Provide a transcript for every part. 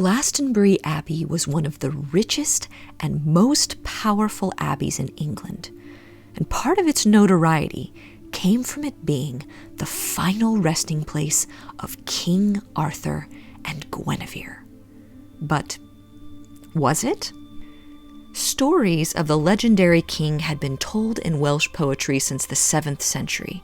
Glastonbury Abbey was one of the richest and most powerful abbeys in England, and part of its notoriety came from it being the final resting place of King Arthur and Guinevere. But was it? Stories of the legendary king had been told in Welsh poetry since the 7th century,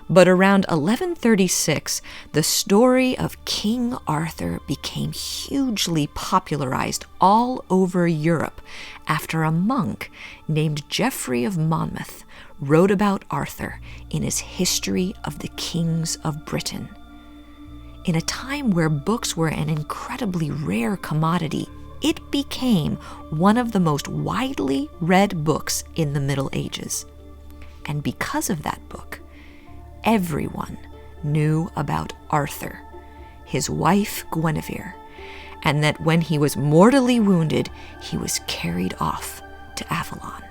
but around 1136, the story of King Arthur became hugely popularized all over Europe after a monk named Geoffrey of Monmouth wrote about Arthur in his History of the Kings of Britain. In a time where books were an incredibly rare commodity, it became one of the most widely read books in the Middle Ages. And because of that book, everyone knew about Arthur, his wife Guinevere, and that when he was mortally wounded, he was carried off to Avalon.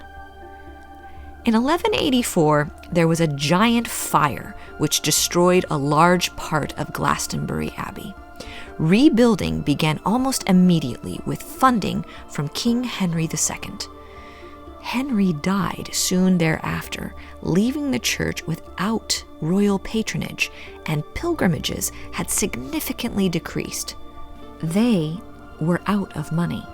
In 1184, there was a giant fire which destroyed a large part of Glastonbury Abbey. Rebuilding began almost immediately with funding from King Henry II. Henry died soon thereafter, leaving the church without royal patronage, and pilgrimages had significantly decreased. They were out of money.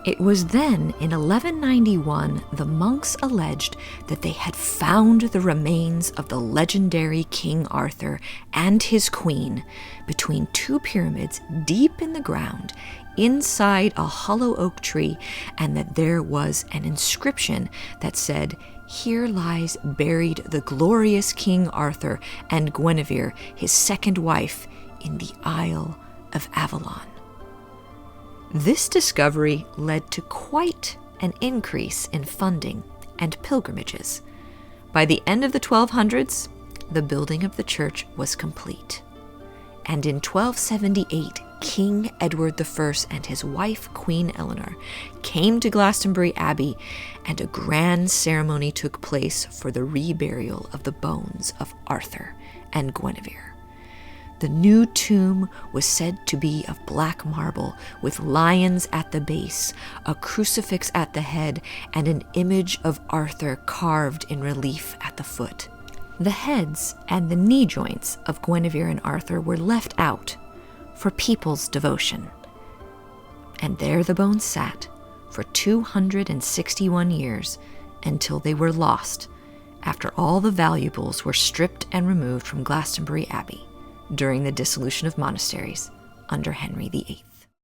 It was then, in 1191, the monks alleged that they had found the remains of the legendary King Arthur and his queen between two pyramids deep in the ground, inside a hollow oak tree, and that there was an inscription that said, "Here lies buried the glorious King Arthur and Guinevere, his second wife, in the Isle of Avalon." This discovery led to quite an increase in funding and pilgrimages. By the end of the 1200s, the building of the church was complete. And in 1278, King Edward I and his wife, Queen Eleanor, came to Glastonbury Abbey, and a grand ceremony took place for the reburial of the bones of Arthur and Guinevere. The new tomb was said to be of black marble, with lions at the base, a crucifix at the head, and an image of Arthur carved in relief at the foot. The heads and the knee joints of Guinevere and Arthur were left out for people's devotion. And there the bones sat for 261 years until they were lost after all the valuables were stripped and removed from Glastonbury Abbey during the dissolution of monasteries under Henry VIII.